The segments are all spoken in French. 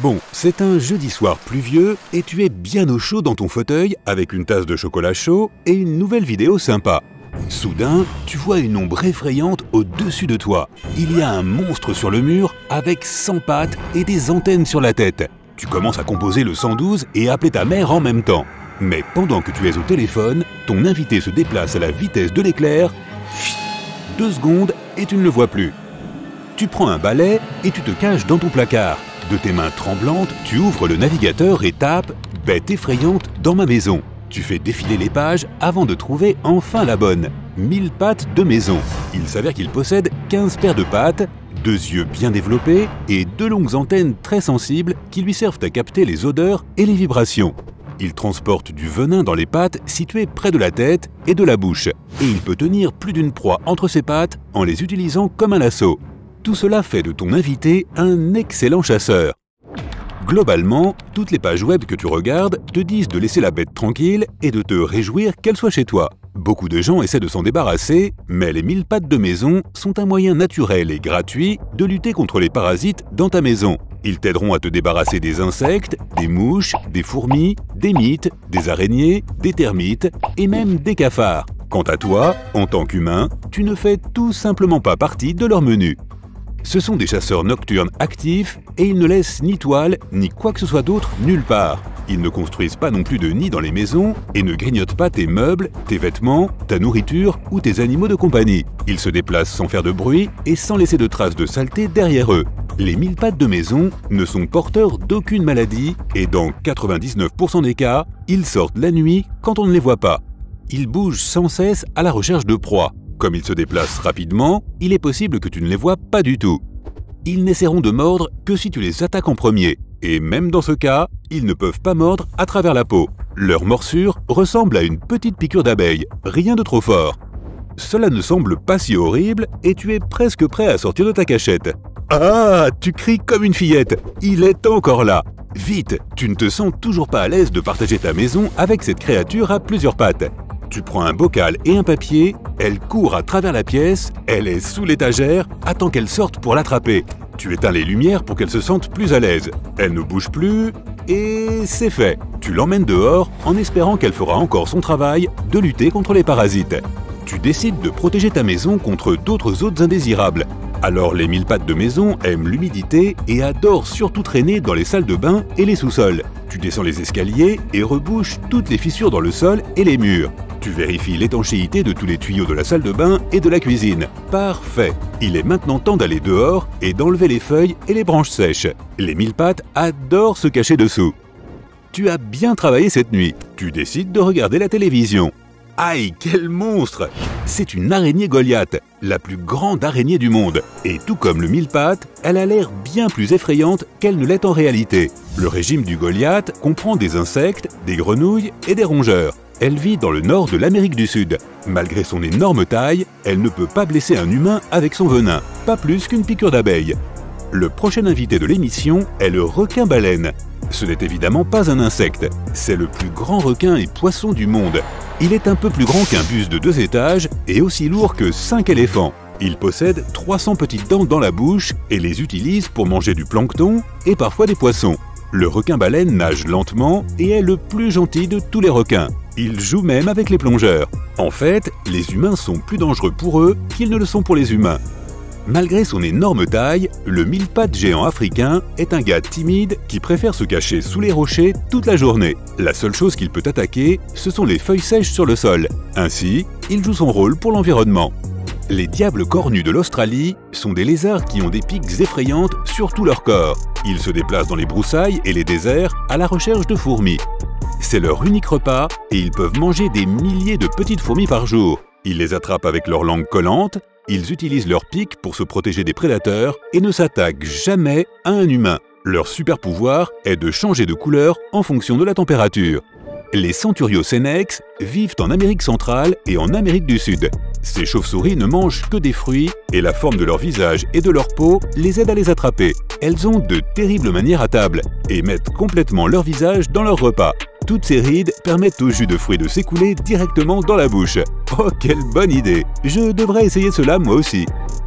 Bon, c'est un jeudi soir pluvieux et tu es bien au chaud dans ton fauteuil avec une tasse de chocolat chaud et une nouvelle vidéo sympa. Soudain, tu vois une ombre effrayante au-dessus de toi. Il y a un monstre sur le mur avec 100 pattes et des antennes sur la tête. Tu commences à composer le 112 et appeler ta mère en même temps. Mais pendant que tu es au téléphone, ton invité se déplace à la vitesse de l'éclair. 2 secondes et tu ne le vois plus. Tu prends un balai et tu te caches dans ton placard. De tes mains tremblantes, tu ouvres le navigateur et tapes « Bête effrayante dans ma maison ». Tu fais défiler les pages avant de trouver enfin la bonne. 1000 pattes de maison. Il s'avère qu'il possède 15 paires de pattes, 2 yeux bien développés et 2 longues antennes très sensibles qui lui servent à capter les odeurs et les vibrations. Il transporte du venin dans les pattes situées près de la tête et de la bouche. Et il peut tenir plus d'une proie entre ses pattes en les utilisant comme un lasso. Tout cela fait de ton invité un excellent chasseur. Globalement, toutes les pages web que tu regardes te disent de laisser la bête tranquille et de te réjouir qu'elle soit chez toi. Beaucoup de gens essaient de s'en débarrasser, mais les 1000 pattes de maison sont un moyen naturel et gratuit de lutter contre les parasites dans ta maison. Ils t'aideront à te débarrasser des insectes, des mouches, des fourmis, des mites, des araignées, des termites et même des cafards. Quant à toi, en tant qu'humain, tu ne fais tout simplement pas partie de leur menu. Ce sont des chasseurs nocturnes actifs et ils ne laissent ni toile ni quoi que ce soit d'autre nulle part. Ils ne construisent pas non plus de nid dans les maisons et ne grignotent pas tes meubles, tes vêtements, ta nourriture ou tes animaux de compagnie. Ils se déplacent sans faire de bruit et sans laisser de traces de saleté derrière eux. Les 1000 pattes de maison ne sont porteurs d'aucune maladie et dans 99% des cas, ils sortent la nuit quand on ne les voit pas. Ils bougent sans cesse à la recherche de proies. Comme ils se déplacent rapidement, il est possible que tu ne les vois pas du tout. Ils n'essaieront de mordre que si tu les attaques en premier. Et même dans ce cas, ils ne peuvent pas mordre à travers la peau. Leur morsure ressemble à une petite piqûre d'abeille, rien de trop fort. Cela ne semble pas si horrible et tu es presque prêt à sortir de ta cachette. Ah, tu cries comme une fillette, il est encore là. Vite, tu ne te sens toujours pas à l'aise de partager ta maison avec cette créature à plusieurs pattes. Tu prends un bocal et un papier, elle court à travers la pièce, elle est sous l'étagère, attends qu'elle sorte pour l'attraper. Tu éteins les lumières pour qu'elle se sente plus à l'aise. Elle ne bouge plus et c'est fait. Tu l'emmènes dehors en espérant qu'elle fera encore son travail de lutter contre les parasites. Tu décides de protéger ta maison contre d'autres hôtes indésirables. Alors les 1000 pattes de maison aiment l'humidité et adorent surtout traîner dans les salles de bain et les sous-sols. Tu descends les escaliers et rebouches toutes les fissures dans le sol et les murs. Tu vérifies l'étanchéité de tous les tuyaux de la salle de bain et de la cuisine. Parfait! Il est maintenant temps d'aller dehors et d'enlever les feuilles et les branches sèches. Les 1000 pattes adorent se cacher dessous. Tu as bien travaillé cette nuit. Tu décides de regarder la télévision. Aïe, quel monstre! C'est une araignée Goliath, la plus grande araignée du monde. Et tout comme le 1000 pattes, elle a l'air bien plus effrayante qu'elle ne l'est en réalité. Le régime du Goliath comprend des insectes, des grenouilles et des rongeurs. Elle vit dans le nord de l'Amérique du Sud. Malgré son énorme taille, elle ne peut pas blesser un humain avec son venin, pas plus qu'une piqûre d'abeille. Le prochain invité de l'émission est le requin-baleine. Ce n'est évidemment pas un insecte, c'est le plus grand requin et poisson du monde. Il est un peu plus grand qu'un bus de 2 étages et aussi lourd que 5 éléphants. Il possède 300 petites dents dans la bouche et les utilise pour manger du plancton et parfois des poissons. Le requin-baleine nage lentement et est le plus gentil de tous les requins. Il joue même avec les plongeurs. En fait, les humains sont plus dangereux pour eux qu'ils ne le sont pour les humains. Malgré son énorme taille, le 1000 pattes géant africain est un gars timide qui préfère se cacher sous les rochers toute la journée. La seule chose qu'il peut attaquer, ce sont les feuilles sèches sur le sol. Ainsi, il joue son rôle pour l'environnement. Les diables cornus de l'Australie sont des lézards qui ont des piques effrayantes sur tout leur corps. Ils se déplacent dans les broussailles et les déserts à la recherche de fourmis. C'est leur unique repas et ils peuvent manger des milliers de petites fourmis par jour. Ils les attrapent avec leur langue collante, ils utilisent leurs pics pour se protéger des prédateurs et ne s'attaquent jamais à un humain. Leur super pouvoir est de changer de couleur en fonction de la température. Les Centuriocénex vivent en Amérique centrale et en Amérique du Sud. Ces chauves-souris ne mangent que des fruits et la forme de leur visage et de leur peau les aide à les attraper. Elles ont de terribles manières à table et mettent complètement leur visage dans leur repas. Toutes ces rides permettent au jus de fruits de s'écouler directement dans la bouche. Oh, quelle bonne idée! Je devrais essayer cela moi aussi.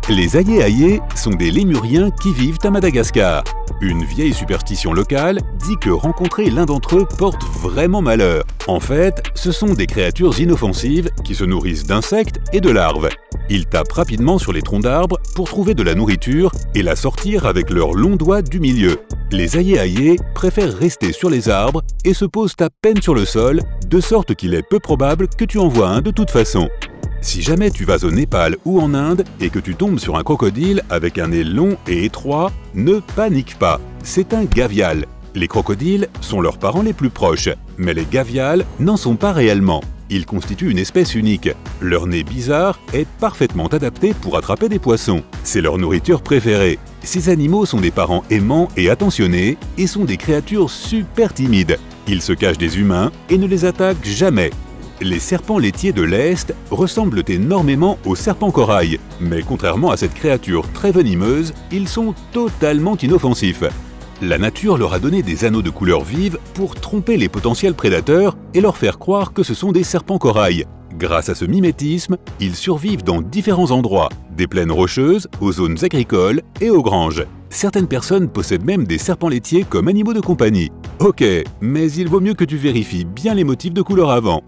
Les aïeux-aïeux sont des lémuriens qui vivent à Madagascar. Une vieille superstition locale dit que rencontrer l'un d'entre eux porte vraiment malheur. En fait, ce sont des créatures inoffensives qui se nourrissent d'insectes et de larves. Ils tapent rapidement sur les troncs d'arbres pour trouver de la nourriture et la sortir avec leurs longs doigts du milieu. Les aïeux-aïeux préfèrent rester sur les arbres et se posent à peine sur le sol, de sorte qu'il est peu probable que tu en vois un de toute façon. Si jamais tu vas au Népal ou en Inde et que tu tombes sur un crocodile avec un nez long et étroit, ne panique pas, c'est un gavial. Les crocodiles sont leurs parents les plus proches, mais les gavials n'en sont pas réellement. Ils constituent une espèce unique. Leur nez bizarre est parfaitement adapté pour attraper des poissons. C'est leur nourriture préférée. Ces animaux sont des parents aimants et attentionnés et sont des créatures super timides. Ils se cachent des humains et ne les attaquent jamais. Les serpents laitiers de l'Est ressemblent énormément aux serpents corail, mais contrairement à cette créature très venimeuse, ils sont totalement inoffensifs. La nature leur a donné des anneaux de couleur vive pour tromper les potentiels prédateurs et leur faire croire que ce sont des serpents corail. Grâce à ce mimétisme, ils survivent dans différents endroits, des plaines rocheuses aux zones agricoles et aux granges. Certaines personnes possèdent même des serpents laitiers comme animaux de compagnie. Ok, mais il vaut mieux que tu vérifies bien les motifs de couleur avant.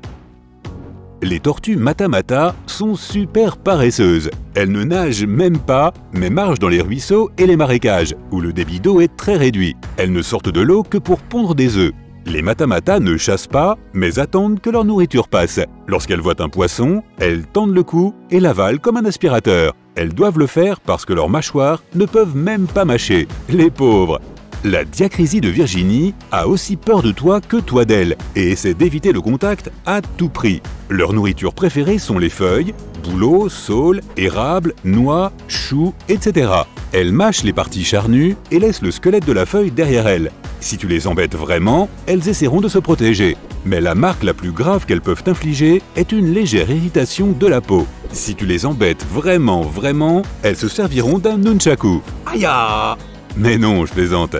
Les tortues mata-mata sont super paresseuses. Elles ne nagent même pas, mais marchent dans les ruisseaux et les marécages, où le débit d'eau est très réduit. Elles ne sortent de l'eau que pour pondre des œufs. Les mata-mata ne chassent pas, mais attendent que leur nourriture passe. Lorsqu'elles voient un poisson, elles tendent le cou et l'avalent comme un aspirateur. Elles doivent le faire parce que leurs mâchoires ne peuvent même pas mâcher. Les pauvres! La diacrisie de Virginie a aussi peur de toi que toi d'elle et essaie d'éviter le contact à tout prix. Leurs nourritures préférées sont les feuilles, bouleaux, saules, érables, noix, choux, etc. Elles mâchent les parties charnues et laissent le squelette de la feuille derrière elles. Si tu les embêtes vraiment, elles essaieront de se protéger. Mais la marque la plus grave qu'elles peuvent t'infliger est une légère irritation de la peau. Si tu les embêtes vraiment, elles se serviront d'un nunchaku. Aïe! Mais non, je plaisante.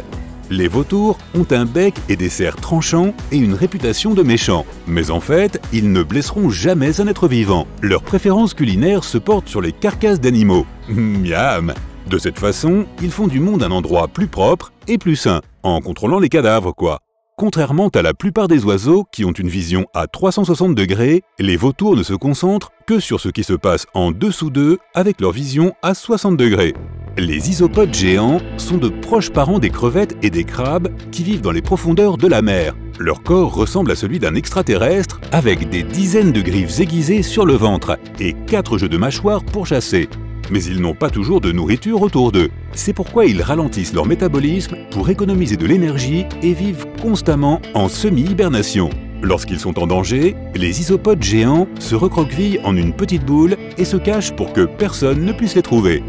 Les vautours ont un bec et des serres tranchants et une réputation de méchants. Mais en fait, ils ne blesseront jamais un être vivant. Leur préférence culinaire se porte sur les carcasses d'animaux. Miam! De cette façon, ils font du monde un endroit plus propre et plus sain, en contrôlant les cadavres, quoi. Contrairement à la plupart des oiseaux qui ont une vision à 360 degrés, les vautours ne se concentrent que sur ce qui se passe en dessous d'eux avec leur vision à 60 degrés. Les isopodes géants sont de proches parents des crevettes et des crabes qui vivent dans les profondeurs de la mer. Leur corps ressemble à celui d'un extraterrestre avec des dizaines de griffes aiguisées sur le ventre et 4 jeux de mâchoires pour chasser. Mais ils n'ont pas toujours de nourriture autour d'eux. C'est pourquoi ils ralentissent leur métabolisme pour économiser de l'énergie et vivent constamment en semi-hibernation. Lorsqu'ils sont en danger, les isopodes géants se recroquevillent en une petite boule et se cachent pour que personne ne puisse les trouver.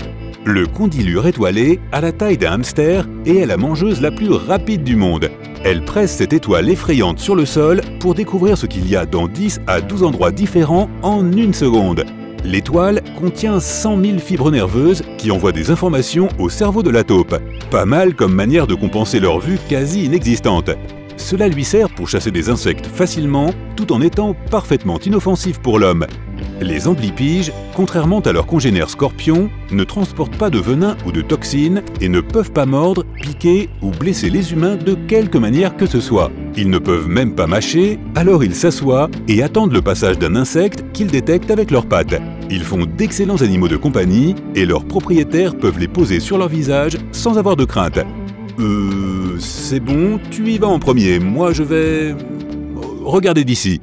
Le condylure étoilé a la taille d'un hamster et est la mangeuse la plus rapide du monde. Elle presse cette étoile effrayante sur le sol pour découvrir ce qu'il y a dans 10 à 12 endroits différents en une seconde. L'étoile contient 100 000 fibres nerveuses qui envoient des informations au cerveau de la taupe. Pas mal comme manière de compenser leur vue quasi inexistante. Cela lui sert pour chasser des insectes facilement, tout en étant parfaitement inoffensif pour l'homme. Les amblypyges, contrairement à leurs congénères scorpions, ne transportent pas de venin ou de toxines et ne peuvent pas mordre, piquer ou blesser les humains de quelque manière que ce soit. Ils ne peuvent même pas mâcher, alors ils s'assoient et attendent le passage d'un insecte qu'ils détectent avec leurs pattes. Ils font d'excellents animaux de compagnie et leurs propriétaires peuvent les poser sur leur visage sans avoir de crainte. C'est bon, tu y vas en premier, moi je vais... regarder d'ici.